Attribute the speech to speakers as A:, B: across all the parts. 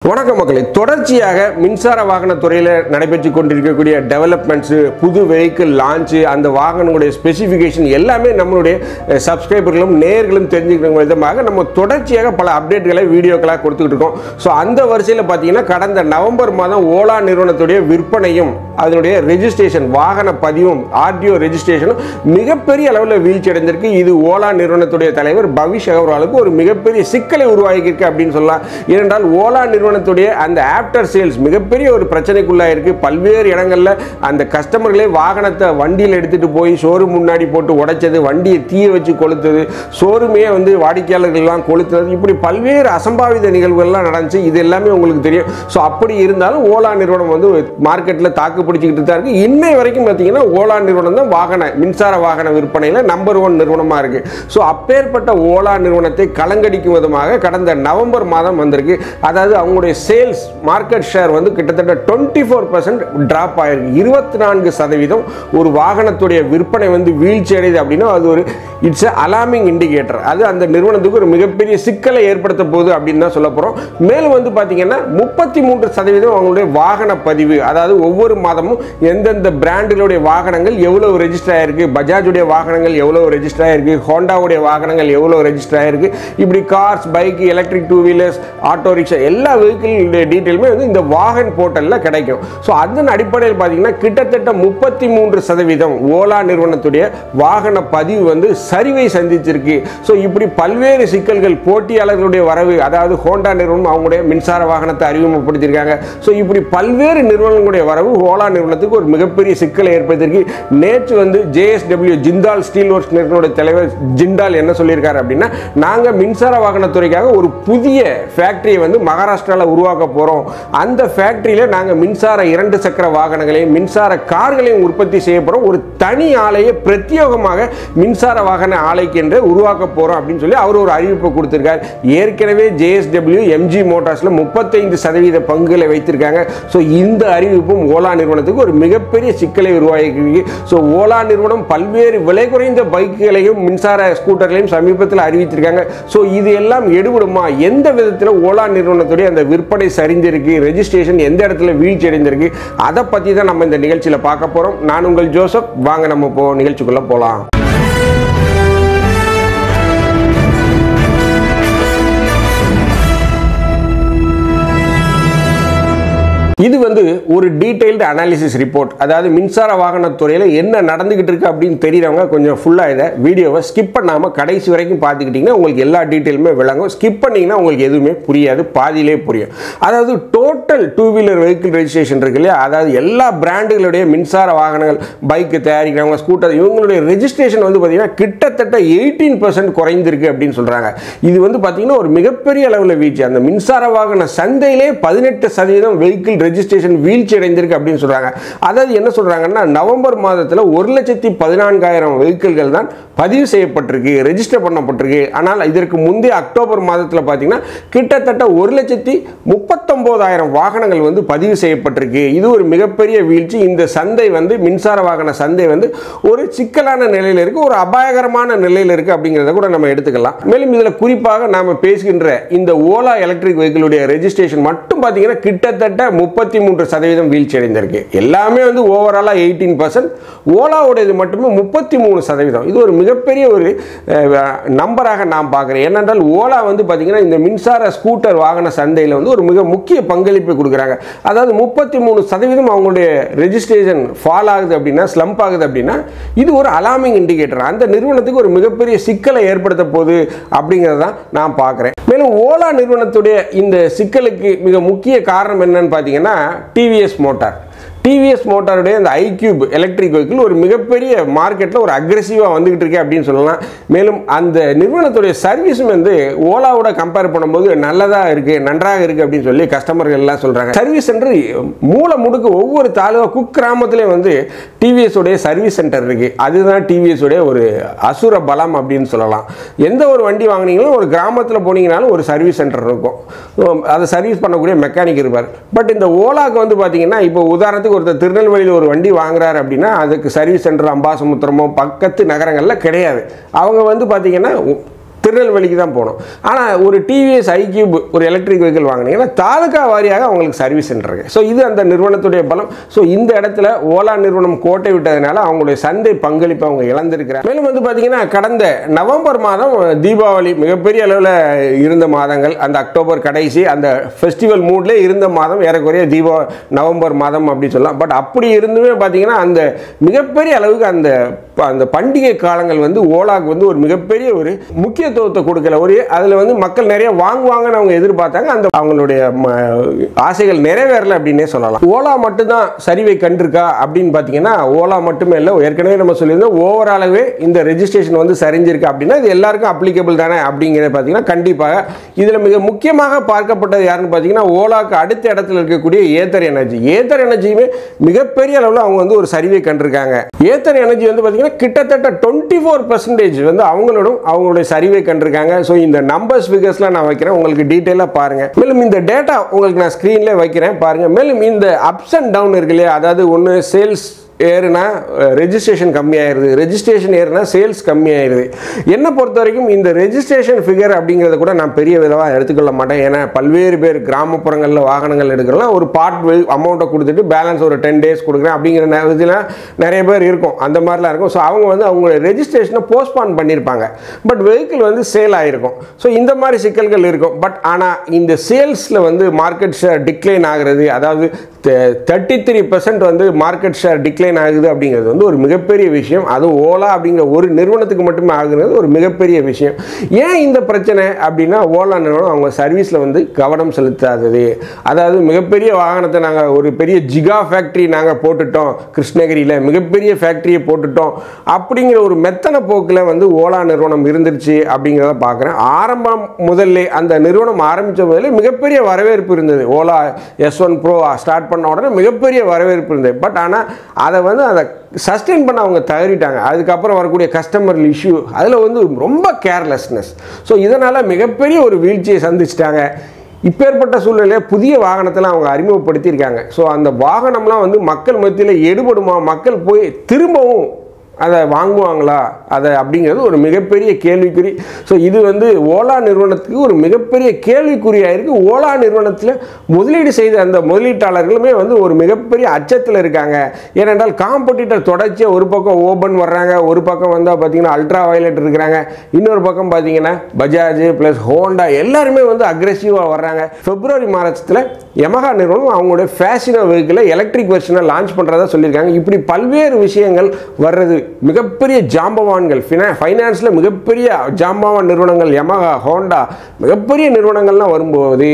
A: வணக்கம் மக்களே, தொடர்ச்சியாக மின்சார வாகன துறையில் நடைபெற்று கொண்டிருக்கக்கூடிய டெவலப்மெண்ட்ஸ், புது வெஹிக்கிள் லான்ச்சு, அந்த வாகனங்களுடைய ஸ்பெசிஃபிகேஷன் எல்லாமே நம்மளுடைய சப்ஸ்கிரைபர்களும் நேர்களும் தெரிஞ்சுக்கிற விதமாக நம்ம தொடர்ச்சியாக பல அப்டேட்களை வீடியோக்களாக கொடுத்துக்கிட்டு இருக்கோம். ஸோ அந்த வரிசையில் பார்த்தீங்கன்னா கடந்த நவம்பர் மாதம் ஓலா நிறுவனத்துடைய விற்பனையும் அதனுடைய ரெஜிஸ்ட்ரேஷன் வாகன பதிவும் ஆர்டிஓ ரெஜிஸ்ட்ரேஷனும் மிகப்பெரிய அளவில் வீழ்ச்சி அடைந்திருக்கு. இது ஓலா நிறுவனத்துடைய தலைவர் பவிஷ் அகர்வாலுக்கு ஒரு மிகப்பெரிய சிக்கலை உருவாகியிருக்கு அப்படின்னு சொல்லலாம். ஏனென்றால் ஓலா நிறுவனத்துடைய அந்த ஆஃப்டர் சேல்ஸ் மிகப்பெரிய ஒரு பிரச்சனைக்குள்ளாக இருக்கு. பல்வேறு இடங்களில் அந்த கஸ்டமர்களே வாகனத்தை வண்டியில் எடுத்துட்டு போய் ஷோரூம் முன்னாடி போட்டு உடைச்சது, வண்டியை தீய வச்சு கொளுத்தது, ஷோரூமே வாடிக்கையாளர்கள்லாம் கொளுத்துறது, இப்படி பல்வேறு அசம்பாவித நிகழ்வுகள்லாம் நடந்துச்சு. இது எல்லாமே உங்களுக்கு தெரியும். ஸோ அப்படி இருந்தாலும் ஓலா நிறுவனம் மார்க்கெட்டில் தாக்கு பிடிச்சிக்கிட்டு தான் இருக்கு. இன்னை வரைக்கும் பார்த்தீங்கன்னா ஓலா நிறுவனம் தான் மின்சார வாகன விற்பனையில் நம்பர் 1 நிறுவனமாக இருக்கு. ஸோ அப்பேற்பட்ட ஓலா நிறுவனத்தை கலங்கடிக்கும் விதமாக கடந்த நவம்பர் மாதம் வந்திருக்கு. அதாவது அவங்களுடைய சேல்ஸ் மார்க்கெட் ஷேர் கிட்டத்தட்ட 24% டிராப் ஆயிருக்கு. 24% ஒரு வாகனத்துடைய விற்பனை வீழ்ச்சி அடையுது அப்படின்னா அது ஒரு இட்ஸ் அலார்மிங் இண்டிகேட்டர். அது அந்த நிறுவனத்துக்கு ஒரு மிகப்பெரிய சிக்கலை ஏற்படுத்த போகுது அப்படின்னு தான் சொல்ல போறோம். மேலும் பார்த்தீங்கன்னா 33% அவங்களுடைய வாகன பதிவு, அதாவது ஒவ்வொரு மாதமும் எந்தெந்த பிராண்டுடைய வாகனங்கள் எவ்வளவு ரெஜிஸ்டர் ஆயிருக்கு, பஜாஜுடைய வாகனங்கள் எவ்வளவு ரெஜிஸ்டர் ஆயிருக்கு, ஹோண்டாவுடைய வாகனங்கள் எவ்வளவு ரெஜிஸ்டர் ஆயிருக்கு, இப்படி cars, bike, electric 2 wheelers, auto rickshaw எல்லா வெஹிக்கிள் டீட்டெயிலுமே இந்த வாகன் போர்ட்டலில் கிடைக்கும். ஸோ அதன் அடிப்படையில் பார்த்தீங்கன்னா கிட்டத்தட்ட 33% ஓலா நிறுவனத்துடைய வாகன பதிவு சரிவை சந்திச்சிருக்கு. ஸோ இப்படி பல்வேறு சிக்கல்கள், போட்டியாளர்களுடைய வரவு, அதாவது ஹோண்டா நிறுவனம் அவங்களுடைய மின்சார வாகனத்தை அறிமுகப்படுத்தியிருக்காங்க. ஸோ இப்படி பல்வேறு நிறுவனங்களுடைய வரவு ஓலா நிறுவனத்துக்கு ஒரு மிகப்பெரிய சிக்கலை ஏற்படுத்தியிருக்கு. நேற்று JSW ஜிண்டால் ஸ்டீல் ஒர்க்ஸ் நிறுவனத்துடைய தலைவர் ஜிண்டால் என்ன சொல்லியிருக்காரு அப்படின்னா, நாங்கள் மின்சார வாகனத்துறைக்காக ஒரு புதிய ஃபேக்டரியை மகாராஷ்டிராவில் உருவாக்க போறோம். அந்த ஃபேக்டரியில நாங்கள் மின்சார 2 சக்கர வாகனங்களையும் மின்சார கார்களையும் உற்பத்தி செய்ய போறோம். ஒரு தனி ஆலையை பிரத்யேகமாக மின்சார வாகன ஆலைக்கு என்று உருவாக்க போறோம் அப்படின்னு சொல்லி அவர் ஒரு அறிவிப்பை கொடுத்திருக்கார். ஏற்கனவே JSW MG மோட்டார்ஸ்ல 35% பங்குகளை வைத்திருக்காங்க. ஸோ இந்த அறிவிப்பும் ஓலா நிறுவனத்துக்கு ஒரு மிகப்பெரிய சிக்கலை உருவாக்கி, ஸோ ஓலா நிறுவனம் பல்வேறு விலை குறைந்த பைக்குகளையும் மின்சார ஸ்கூட்டர்களையும் சமீபத்தில் அறிவித்திருக்காங்க. ஸோ இது எல்லாம் எடுபடுமா? எந்த விதத்தில் ஓலா நிறுவனத்துடைய அந்த விற்பனை சரிந்திருக்கு, ரெஜிஸ்ட்ரேஷன் எந்த இடத்துல வீழ்ச்சி அடைந்திருக்கு, அதை பத்தி தான் நம்ம இந்த நிகழ்ச்சியில் பார்க்க போறோம். நான் உங்கள் ஜோசப். வாங்க நம்ம நிகழ்ச்சிக்குள்ள போலாம். இது ஒரு டீடைல்டு அனாலிசிஸ் ரிப்போர்ட். அதாவது மின்சார வாகன துறையில் என்ன நடந்துகிட்டு இருக்கு அப்படின்னு தெரியறவங்க கொஞ்சம் ஃபுல்லாக இதை வீடியோவை ஸ்கிப் பண்ணாமல் கடைசி வரைக்கும் பார்த்துக்கிட்டிங்கன்னா உங்களுக்கு எல்லா டீட்டெயிலுமே விளங்கும். ஸ்கிப் பண்ணிங்கன்னா உங்களுக்கு எதுவுமே புரியாது, பாதியிலே புரியும். அதாவது டோட்டல் 2 வீலர் வெஹிக்கிள் ரெஜிஸ்ட்ரேஷன் இருக்கு இல்லையா, அதாவது எல்லா பிராண்டுகளுடைய மின்சார வாகனங்கள், பைக்கு தயாரிக்கிறவங்க, ஸ்கூட்டர், இவங்களுடைய ரெஜிஸ்ட்ரேஷன் பார்த்தீங்கன்னா கிட்டத்தட்ட 18% குறைந்திருக்கு அப்படின்னு சொல்கிறாங்க. இது பார்த்தீங்கன்னா ஒரு மிகப்பெரிய அளவில் வீழ்ச்சி. அந்த மின்சார வாகன சந்தையிலே 18% வெஹிக்கிள் ரெஜிஸ்ட்ரேஷன் வீழ்ச்சி அடைந்திருக்கு அப்படின்னு சொல்றாங்க. அதாவது என்ன சொல்றாங்கன்னா, நவம்பர் மாதத்தில் 1,14,000 வெஹிக்கிள்கள் தான் பதிவு செய்யப்பட்டிருக்கு, ரெஜிஸ்டர் பண்ணப்பட்டிருக்கு. ஆனால் இதற்கு முந்தைய அக்டோபர் மாதத்தில் பார்த்தீங்கன்னா கிட்டத்தட்ட 1,39,000 வாகனங்கள் பதிவு செய்யப்பட்டிருக்கு. இது ஒரு மிகப்பெரிய வீழ்ச்சி. இந்த சந்தை மின்சார வாகன சந்தை ஒரு சிக்கலான நிலையில் இருக்கு, ஒரு அபாயகரமான நிலையில் இருக்கு அப்படிங்கிறத கூட நம்ம எடுத்துக்கலாம். மேலும் இதில் குறிப்பாக நாம பேசுகின்ற இந்த ஓலா எலக்ட்ரிக் வெஹிக்கிளுடைய ரெஜிஸ்ட்ரேஷன் மட்டும் பார்த்தீங்கன்னா கிட்டத்தட்ட 33% வீழ்ச்சி அடைந்திருக்கு. எல்லாமே ஓவராலா 18%, ஓலாவுடையது மட்டுமே 33%. இது ஒரு மிகப்பெரிய ஒரு நம்பராக நான் பார்க்கிறேன். ஏனென்றால் ஓலா பார்த்தீங்கன்னா இந்த மின்சார ஸ்கூட்டர் வாகன சந்தையில் ஒரு மிக முக்கிய பங்களிப்பை கொடுக்குறாங்க. அதாவது 33% அவங்களுடைய ரெஜிஸ்ட்ரேஷன் ஃபால் ஆகுது அப்படின்னா, ஸ்லம்ப் ஆகுது அப்படின்னா, இது ஒரு அலார்மிங் இண்டிகேட்டர். அந்த நிறுவனத்துக்கு ஒரு மிகப்பெரிய சிக்கலை ஏற்படுத்த போகுது அப்படிங்கிறத நான் பார்க்கிறேன். மேலும் ஓலா நிறுவனத்துடைய இந்த சிக்கலுக்கு மிக முக்கிய காரணம் என்னன்னு பார்த்தீங்கன்னா, டிவிஎஸ் மோட்டாருடைய அந்த iQube எலக்ட்ரிக் வெஹிக்கிள் ஒரு மிகப்பெரிய மார்க்கெட்டில் ஒரு அக்ரெசிவாக வந்துகிட்டு இருக்கு அப்படின்னு சொல்லலாம். மேலும் அந்த நிறுவனத்துடைய சர்வீஸும் ஓலாவோட கம்பேர் பண்ணும்போது நல்லதாக இருக்கு, நன்றாக இருக்கு அப்படின்னு சொல்லி கஸ்டமர்கள் எல்லாம் சொல்றாங்க. சர்வீஸ் சென்டர் மூல முடுக்கு ஒவ்வொரு தாலுகா குக்கிராமத்திலேயும் டிவிஎஸ் உடைய சர்வீஸ் சென்டர் இருக்கு. அதுதான் டிவிஎஸ் உடைய ஒரு அசுர பலம் அப்படின்னு சொல்லலாம். எந்த ஒரு வண்டி வாங்கினீங்களும் ஒரு கிராமத்தில் போனீங்கனாலும் ஒரு சர்வீஸ் சென்டர் இருக்கும், அதை சர்வீஸ் பண்ணக்கூடிய மெக்கானிக் இருப்பார். பட் இந்த ஓலாக்கு பார்த்தீங்கன்னா, இப்போ உதாரணத்துக்கு ஒருத்தர் திருநெல்வேலியில் ஒரு வண்டி வாங்குறாரு அப்படின்னா அதுக்கு சர்வீஸ் சென்டர் அம்பாசமுத்திரமோ பக்கத்து நகரங்களில் கிடையாது. அவங்க பார்த்தீங்கன்னா திருநெல்வேலிக்கு தான் போகணும். ஆனால் ஒரு டிவிஎஸ் ஐக்யூப் ஒரு எலக்ட்ரிக் வெஹிக்கிள் வாங்கினீங்கன்னா தாலுக்கா வாரியாக அவங்களுக்கு சர்வீஸ் சென்டர் இருக்கு. ஸோ இது அந்த நிறுவனத்துடைய பலம். ஸோ இந்த இடத்துல ஓலா நிறுவனம் கோட்டை விட்டதுனால அவங்களுடைய சந்தை பங்களிப்பை அவங்க இழந்திருக்கிறாங்க. மேலும் வந்து பார்த்தீங்கன்னா கடந்த நவம்பர் மாதம் தீபாவளி மிகப்பெரிய அளவில் இருந்த மாதங்கள், அந்த அக்டோபர் கடைசி அந்த ஃபெஸ்டிவல் மூட்லேயே இருந்த மாதம் ஏறக்குறைய நவம்பர் மாதம் அப்படி சொல்லலாம். பட் அப்படி இருந்துமே பார்த்தீங்கன்னா அந்த மிகப்பெரிய அளவுக்கு அந்த பண்டிகை காலங்கள் வந்து ஓலாவுக்கு வந்து ஒரு மிகப்பெரிய ஒரு முக்கியத்துவத்தை கொடுக்கல. ஒரு அதில் வந்து மக்கள் நிறைய வாங்குவாங்கன்னு அவங்க எதிர்பார்த்தாங்க. அந்த அவங்களுடைய ஆசைகள் நிறைவேறல அப்படின்னே சொல்லலாம். ஓலா மட்டும்தான் சரிவை கண்டிருக்கா அப்படின்னு பார்த்தீங்கன்னா ஓலா மட்டுமே இல்லை, ஏற்கனவே நம்ம சொல்லியிருந்தோம் ஓவராலாகவே இந்த ரெஜிஸ்ட்ரேஷன் வந்து சரிஞ்சிருக்கு அப்படின்னா இது எல்லாருக்கும் அப்ளிகபிள் தானே அப்படிங்கிறத பார்த்தீங்கன்னா கண்டிப்பாக இதில் மிக முக்கியமாக பார்க்கப்பட்டது யாருன்னு பார்த்தீங்கன்னா ஓலாவுக்கு அடுத்த இடத்துல இருக்கக்கூடிய ஏத்தர் எனர்ஜி. ஏத்தர் எனர்ஜியுமே மிகப்பெரிய அளவில் அவங்க வந்து ஒரு சரிவை கண்டிருக்காங்க. ஏத்தர் எனர்ஜி வந்து பார்த்தீங்கன்னா கிட்டத்தட்ட 24% வந்து அவங்களுடைய சரிவை கண்டிருக்காங்க. ஸோ இந்த நம்பர்ஸ் ஃபிகர்ஸ்லாம் நான் வைக்கிறேன், உங்களுக்கு டீட்டெயிலாக பாருங்க. மேலும் இந்த டேட்டா உங்களுக்கு நான் ஸ்க்ரீன்ல வைக்கிறேன் பாருங்க. மேலும் இந்த அப்ஸ் அண்ட் டவுன் இருக்கு இல்லையா, அதாவது ஒன்று சேல்ஸ் ஏறுனா ரெஜிஸ்ட்ரேஷன் கம்மியாயிருது, ரெஜிஸ்ட்ரேஷன் ஏறுனா சேல்ஸ் கம்மியாயிருது. என்னை பொறுத்த வரைக்கும் இந்த ரெஜிஸ்ட்ரேஷன் ஃபிகர் அப்படிங்கிறத கூட நான் பெரிய விதமாக எடுத்துக்கொள்ள மாட்டேன். ஏன்னா பல்வேறு பேர் கிராமப்புறங்களில் வாகனங்கள் எடுக்கிறலாம் ஒரு பார்ட் அமௌண்ட்டை கொடுத்துட்டு பேலன்ஸ் ஒரு 10 days கொடுக்குறேன் அப்படிங்கிற நேரத்தில் நிறைய பேர் இருக்கும், அந்த மாதிரிலாம் இருக்கும். ஸோ அவங்க வந்து அவங்களுடைய ரெஜிஸ்ட்ரேஷனை போஸ்ட்பான் பண்ணியிருப்பாங்க, பட் வெஹிக்கிள் வந்து சேல் ஆகிருக்கும். ஸோ இந்த மாதிரி சிக்கல்கள் இருக்கும். பட் ஆனால் இந்த சேல்ஸில் வந்து மார்க்கெட் ஷேர் டிக்ளைன் ஆகிறது, அதாவது 33% வந்து மார்க்கெட் ஷேர் டிக்ளைன் ஆகுது அப்படிங்கிறது வந்து ஒரு மிகப்பெரிய விஷயம். அதுவும் ஓலா அப்படிங்கிற ஒரு நிறுவனத்துக்கு மட்டுமே ஆகுறது ஒரு மிகப்பெரிய விஷயம். ஏன் இந்த பிரச்சனை அப்படின்னா ஓலா நிறுவனம் அவங்க சர்வீஸில் வந்து கவனம் செலுத்தாதது. அதாவது மிகப்பெரிய வாகனத்தை நாங்கள் ஒரு பெரிய ஜிகா ஃபேக்ட்ரி நாங்கள் போட்டுட்டோம், கிருஷ்ணகிரியில் மிகப்பெரிய ஃபேக்ட்ரியை போட்டுட்டோம் அப்படிங்கிற ஒரு மெத்தன போக்கில் வந்து ஓலா நிறுவனம் இருந்துருச்சு அப்படிங்கிறத பார்க்குறேன். ஆரம்பம் முதல்ல அந்த நிறுவனம் ஆரம்பித்த முதல்ல மிகப்பெரிய வரவேற்பு இருந்தது. ஓலா S1 Pro ஸ்டார்ட் பண்ண உடனே மிகப்பெரிய வரவேற்பு இருந்தது. பட் ஆனால் அதை சஸ்டெயின் பண்ண அவங்க தவறிட்டாங்க. அதுக்கப்புறம் வரக்கூடிய கஸ்டமர் இஷ்யூ அதில் வந்து ரொம்ப கேர்லெஸ்னஸ். ஸோ இதனால் மிகப்பெரிய ஒரு வீழ்ச்சியை சந்திச்சிட்டாங்க. இப்பேற்பட்ட சூழ்நிலையில் புதிய வாகனத்தெல்லாம் அவங்க அறிமுகப்படுத்தியிருக்காங்க. ஸோ அந்த வாகனம்லாம் வந்து மக்கள் மத்தியில் எடுபடுமா, மக்கள் போய் திரும்பவும் அதை வாங்குவாங்களா அதை அப்படிங்கிறது ஒரு மிகப்பெரிய கேள்விக்குறி. ஸோ இது வந்து ஓலா நிறுவனத்துக்கு ஒரு மிகப்பெரிய கேள்விக்குறியாக இருக்குது. ஓலா நிறுவனத்தில் முதலீடு செய்த அந்த முதலீட்டாளர்களுமே வந்து ஒரு மிகப்பெரிய அச்சத்தில் இருக்காங்க. ஏனென்றால் காம்படிட்டர் தொடர்ச்சியாக ஒரு பக்கம் ஓபன் வர்றாங்க, ஒரு பக்கம் வந்தால் பார்த்தீங்கன்னா அல்ட்ரா வயலட் இருக்கிறாங்க, இன்னொரு பக்கம் பார்த்தீங்கன்னா பஜாஜ் ப்ளஸ் ஹோண்டா எல்லாருமே வந்து அக்ரெசிவாக வர்றாங்க. பிப்ரவரி மாதத்தில் யமஹா நிறுவனம் அவங்களுடைய ஃபேஷனோ வெஹிக்கிளை எலக்ட்ரிக் வெர்ஷனை லான்ச் பண்ணுறதா சொல்லியிருக்காங்க. இப்படி பல்வேறு விஷயங்கள் வர்றது மிகப்பெரிய ஜாம்பவான்கள் ஃபைனான்ஸில் மிகப்பெரிய ஜாம்பவான் நிறுவனங்கள் யமஹா ஹோண்டா மிகப்பெரிய நிறுவனங்கள்லாம் வரும்போது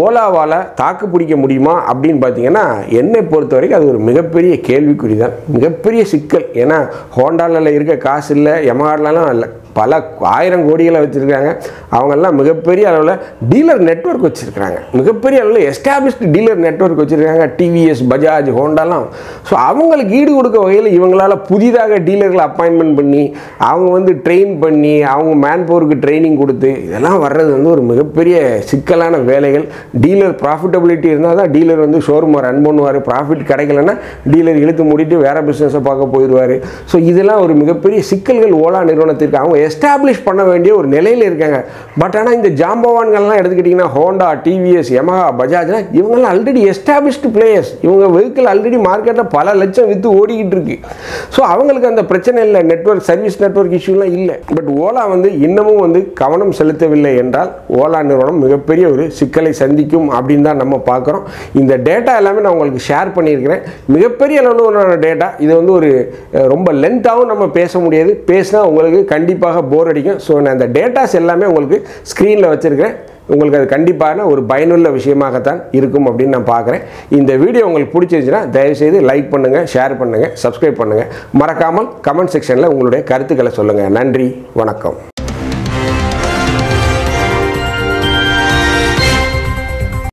A: ஓலாவால் தாக்கு பிடிக்க முடியுமா அப்படின்னு பார்த்தீங்கன்னா என்னை பொறுத்த வரைக்கும் அது ஒரு மிகப்பெரிய கேள்விக்குறி தான், மிகப்பெரிய சிக்கல். ஏன்னா ஹோண்டாவில் இருக்க காசு இல்லை, யமஹாலலாம் இல்லை, பல 1000 கோடிகளை வச்சுருக்காங்க. அவங்கெல்லாம் மிகப்பெரிய அளவில் டீலர் நெட்வொர்க் வச்சுருக்காங்க, மிகப்பெரிய அளவில் எஸ்டாப்ளிஷ்டு டீலர் நெட்வொர்க் வச்சுருக்காங்க, டிவிஎஸ் பஜாஜ் ஹோண்டாலாம். ஸோ அவங்களுக்கு ஈடு கொடுக்க வகையில் இவங்களால் புதிதாக டீலர்களை அப்பாயின்மெண்ட் பண்ணி அவங்க வந்து ட்ரெயின் பண்ணி அவங்க மேன் பவருக்கு ட்ரைனிங் கொடுத்து இதெல்லாம் வர்றது வந்து ஒரு மிகப்பெரிய சிக்கலான வேலைகள். டீலர் ப்ராஃபிட்டபிலிட்டி இருந்தால் தான் டீலர் வந்து ஷோரூமை ரன் பண்ணுவார், ப்ராஃபிட் கிடைக்கலன்னா டீலர் இழுத்து மூடிட்டு வேறு பிஸ்னஸை பார்க்க போயிடுவார். ஸோ இதெல்லாம் ஒரு மிகப்பெரிய சிக்கல்கள் ஓலா நிறுவனத்திற்கு அவங்க எஸ்டாப்ளிஷ் பண்ண வேண்டிய ஒரு நிலையில் இருக்காங்க. பட் ஆனால் இந்த ஜாம்பவான்கள்லாம் எடுத்துக்கிட்டிங்கன்னா ஹோண்டா, டிவிஎஸ், யமஹா, பஜாஜ்னா இவங்கெல்லாம் ஆல்ரெடி எஸ்டாப்ளிஷ்டு பிளேயர்ஸ். இவங்க வெஹிக்கிள் ஆல்ரெடி மார்க்கெட்டில் பல லட்சம் விற்று ஓடிக்கிட்டு இருக்கு. ஸோ அவங்களுக்கு அந்த பிரச்சனை இல்லை, நெட்வொர்க் சர்வீஸ் நெட்வொர்க் இஷ்யூலாம் இல்லை. பட் ஓலா வந்து இன்னமும் வந்து கவனம் செலுத்தவில்லை என்றால் ஓலா நிறுவனம் மிகப்பெரிய ஒரு சிக்கலை சந்திக்கும் அப்படின்னு தான் நம்ம பார்க்குறோம். இந்த டேட்டா எல்லாமே நான் உங்களுக்கு ஷேர் பண்ணியிருக்கிறேன். மிகப்பெரிய அளவில் டேட்டா இது வந்து ஒரு ரொம்ப லென்த்தாகவும் நம்ம பேச முடியாது, பேசினா உங்களுக்கு கண்டிப்பாக போர் அடிக்கும். ஸோ நான் அந்த டேட்டாஸ் எல்லாமே உங்களுக்கு ஸ்க்ரீனில் வச்சுருக்கிறேன். உங்களுக்கு அது கண்டிப்பான ஒரு பயனுள்ள விஷயமாகத்தான் இருக்கும் அப்படின்னு நான் பார்க்குறேன். இந்த வீடியோ உங்களுக்கு பிடிச்சிருந்துச்சுன்னா தயவுசெய்து லைக் பண்ணுங்கள், ஷேர் பண்ணுங்கள், சப்ஸ்கிரைப் பண்ணுங்கள். மறக்காமல் கமெண்ட் செக்ஷனில் உங்களுடைய கருத்துக்களை சொல்லுங்கள். நன்றி, வணக்கம்.